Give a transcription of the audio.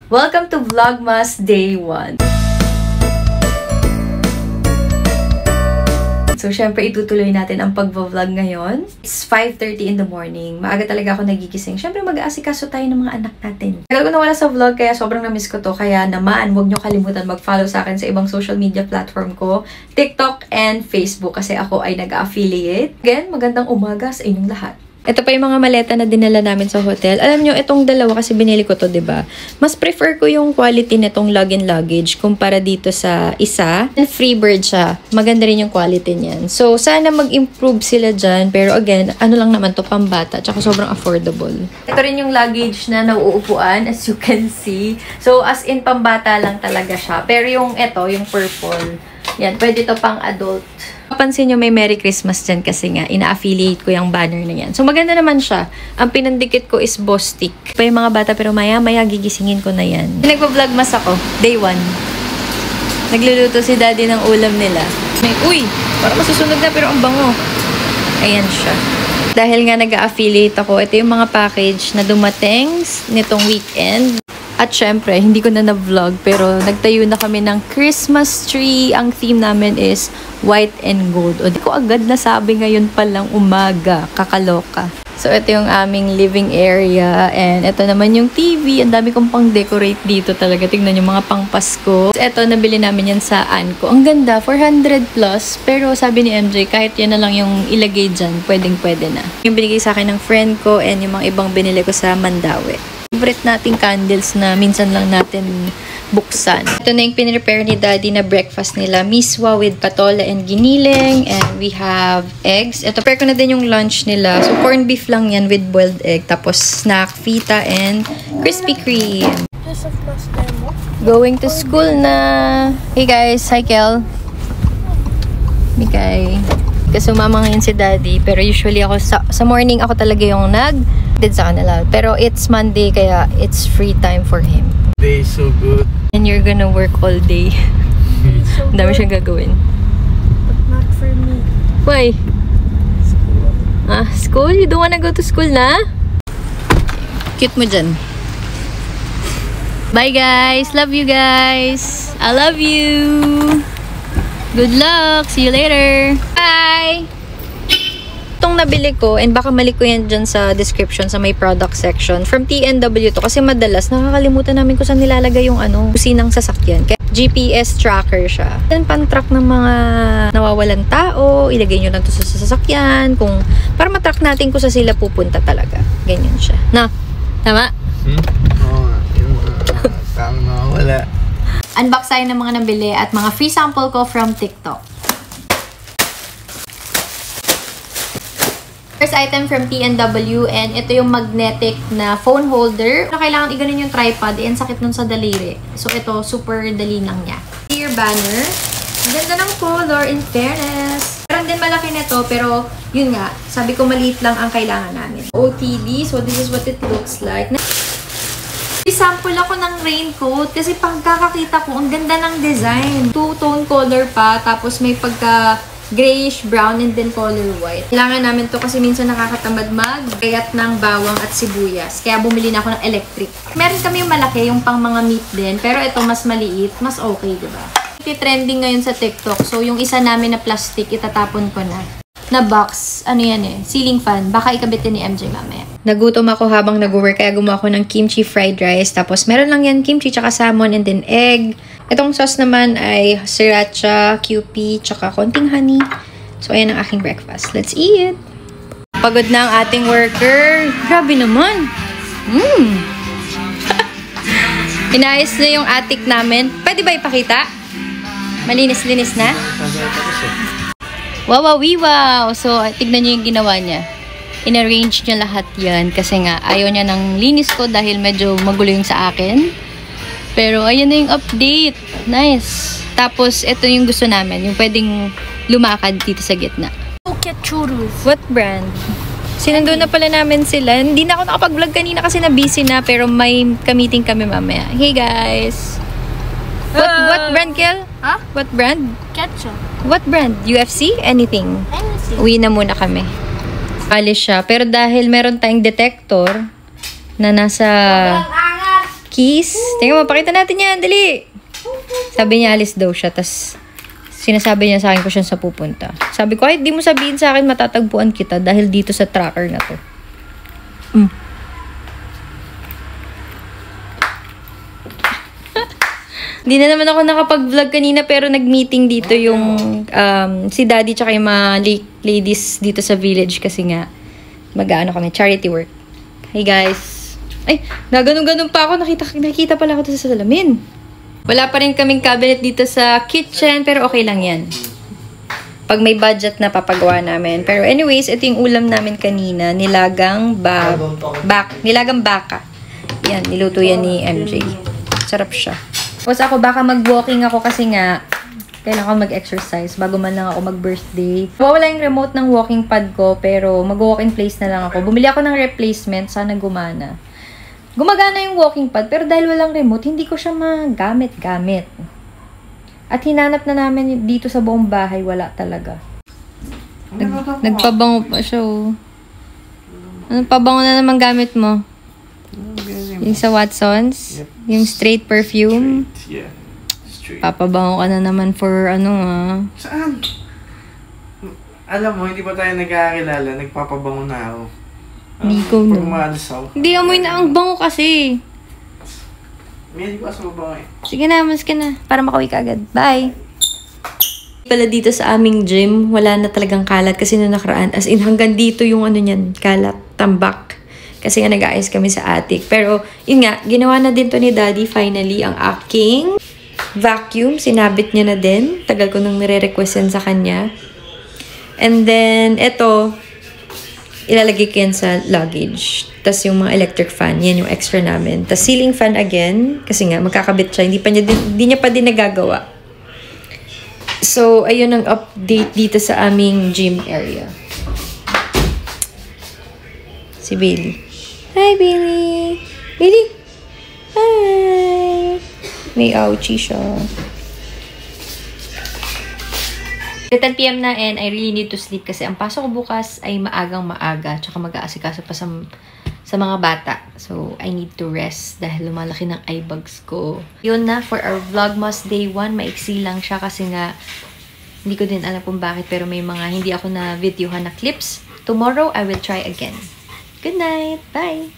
Welcome to Vlogmas Day 1. So, syempre, itutuloy natin ang pag-vlog ngayon. It's 5:30 in the morning. Maaga talaga ako nagigising. Syempre, mag-aasikaso tayo ng mga anak natin. Tagal ko nawala sa vlog, kaya sobrang na-miss ko to. Kaya naman, huwag nyo kalimutan mag-follow sa akin sa ibang social media platform ko, TikTok and Facebook, kasi ako ay nag-affiliate. Again, magandang umaga sa inyong lahat. Ito pa yung mga maleta na dinala namin sa hotel. Alam nyo, itong dalawa kasi binili ko to, diba? Mas prefer ko yung quality nitong lug-in luggage kumpara dito sa isa. And Freebird siya. Maganda rin yung quality niyan. So, sana mag-improve sila dyan. Pero again, ano lang naman to, pambata. Tsaka sobrang affordable. Ito rin yung luggage na nauupuan, as you can see. So, as in, pambata lang talaga siya. Pero yung ito, yung purple, yan, pwede to pang adult. Papansin nyo, may Merry Christmas dyan kasi nga, ina-affiliate ko yung banner na yan. So, maganda naman siya. Ang pinandikit ko is Bostik. Pa yung mga bata, pero maya-maya gigisingin ko na yan. Nagpa-vlogmas ako, day 1. Nagluluto si daddy ng ulam nila. Uy! Parang masusunog na, pero ang bango. Ayan siya. Dahil nga nag-affiliate ako, ito yung mga package na dumating nitong weekend. At syempre, hindi ko na na-vlog, pero nagtayo na kami ng Christmas tree. Ang theme namin is white and gold. O, di ko agad nasabi ngayon palang umaga. Kakaloka. So, ito yung aming living area. And ito naman yung TV. Ang dami kong pang-decorate dito talaga. Tingnan yung mga pang-Pasko. Ito, nabili namin yan sa Anko. Ang ganda, 400 plus. Pero sabi ni MJ, kahit yan na lang yung ilagay dyan, pwedeng-pwede na. Yung binigay sa akin ng friend ko and yung mga ibang binili ko sa Mandawi. Favorite nating candles na minsan lang natin buksan. Ito na yung pinrepare ni Daddy na breakfast nila. Miswa with patola and giniling. And we have eggs. Ito, prepare ko na din yung lunch nila. So, corned beef lang yan with boiled egg. Tapos, snack, fita, and Krispy Kreme. Going to school na. Hey guys, hi Kel. Mikay. Kasi umama ngayon si Daddy. Pero usually ako, sa morning ako talaga yung did sa kanila. Pero it's Monday, kaya it's free time for him. Day is so good. And you're gonna work all day. So ang dami siyang gagawin. But not for me. Why? School. School? You don't wanna go to school na? Cute mo dyan. Bye guys! Love you guys! I love you! Good luck! See you later! Bye! Itong nabili ko, and baka mali ko yan dyan sa description, sa may product section, from TNW to, kasi madalas nakakalimutan namin kung saan nilalagay yung kusinang sasakyan. Kaya GPS tracker siya. Then pan-track ng mga nawawalan tao, ilagay nyo lang to sa sasakyan, para matrack natin kung saan sila pupunta talaga. Ganyan siya. Na? Tama? Oo nga. Yung tama nawawala. Unbox tayo ng mga nabili at mga free sample ko from TikTok. First item from TNW, and ito yung magnetic na phone holder. So, kailangan iganon yung tripod, and sakit nun sa daliri. So, ito, super dali lang niya. Clear banner. Ang ganda ng color, in fairness. Meron din malaki nito, pero yun nga, sabi ko maliit lang ang kailangan namin. OTD, so this is what it looks like. Sample ako ng raincoat kasi pagkakakita ko, ang ganda ng design. Two-tone color pa, tapos may grayish brown and then color white. Kailangan namin to kasi minsan nakakatamad mag-gayat ng bawang at sibuyas. Kaya bumili na ako ng electric. Meron kami yung malaki, yung pang mga meat din. Pero ito mas maliit, mas okay, diba? Trending ngayon sa TikTok. So, yung isa namin na plastic, itatapon ko na. Na box, ano yan ceiling fan. Baka ikabitin ni MJ mamaya. Nagutom ako habang nag-work, kaya gumawa ko ng kimchi fried rice. Tapos, meron lang yan kimchi, tsaka salmon, and then egg. Itong sauce naman ay sriracha, QP, tsaka konting honey. So, ayan ang aking breakfast. Let's eat! Pagod na ang ating worker. Grabe naman! Inayos na yung attic namin. Pwede ba ipakita? Malinis-linis na? Wow, wow! So, tignan nyo yung ginawa niya. In-arrange niya lahat yan kasi nga ayaw niya ng linis ko dahil medyo magulo yung sa akin. Pero, ayan na yung update. Nice. Tapos, ito yung gusto namin. Yung pwedeng lumakad dito sa gitna. Okay, churros. What brand? Sinundo na pala namin sila. Hindi na ako nakapag-vlog kanina kasi na-busy na. Pero may ka-meeting kami mamaya. Hey, guys. What brand, Kel? Huh? What brand? Ketchup. What brand? UFC? Anything? Anything. Uwi na muna kami. Alis siya. Pero dahil meron tayong detector na nasa keys. Tingnan mo, pakita natin yan. Dali! Sabi niya, alis daw siya. Tapos, sinasabi niya sa akin ko siya sa pupunta. Sabi ko, ay, di mo sabihin sa akin, matatagpuan kita dahil dito sa tracker na to. Hindi na naman ako nakapag-vlog kanina pero nag-meeting dito yung si Daddy tsaka yung mga ladies dito sa village kasi nga mag-aano kami, charity work. Hey guys! Ay, gaganon-ganon pa ako. Nakita pala ako sa salamin. Wala pa rin kaming cabinet dito sa kitchen pero okay lang yan. Pag may budget na papagawa namin. Pero anyways, ito yung ulam namin kanina. Nilagang baka. Yan, niluto yan ni MJ. Sarap siya. Tapos ako baka mag-walking ako kasi nga kailangan ko mag-exercise bago man lang ako mag-birthday. Wala yung remote ng walking pad ko pero mag-walking place na lang ako. Bumili ako ng replacement, sana gumana. Gumagana yung walking pad pero dahil walang remote, hindi ko siya magamit-gamit. At hinanap na namin dito sa buong bahay, wala talaga. Nagpabango pa siya oh. Anong pabango na naman gamit mo? Yung sa Watsons? Yep. Yung straight perfume? Yeah. Straight. Papabango ka na naman for ano Saan? Alam mo, hindi pa tayo nagkakilala. Nagpapabango na ako. Hindi ko Pag no. maalis ako. Hindi, amoy na ang bango kasi. May hindi pa sa babango eh. Sige na, mas ka na. Para makauwi ka agad. Bye! Pala dito sa aming gym, wala na talagang kalat kasi nung nakaraan. As in, hanggang dito yung ano niyan, kalat, tambak. Kasi nga nag-aayos kami sa attic. Pero, yun nga, ginawa na din to ni Daddy finally ang aking vacuum. Sinabit niya na din. Tagal ko nung nire-request yan sa kanya. And then, eto, ilalagay ko yan sa luggage. Tapos yung mga electric fan, yan yung extra namin. Tapos ceiling fan again, kasi nga, magkakabit siya. Hindi niya pa din nagagawa. So, ayun ang update dito sa aming gym area. Si Bailey. Hi, Bailey! Bailey! Hi! May ouchie siya. 10 PM na and I really need to sleep kasi ang pasok ko bukas ay maagang maaga tsaka mag-aasikaso pa sa mga bata. So, I need to rest dahil lumalaki ng eye bags ko. Yun na for our Vlogmas Day 1. Maiksi lang siya kasi nga hindi ko din alam kung bakit pero may mga hindi ako na videohan na clips. Tomorrow, I will try again. Good night! Bye!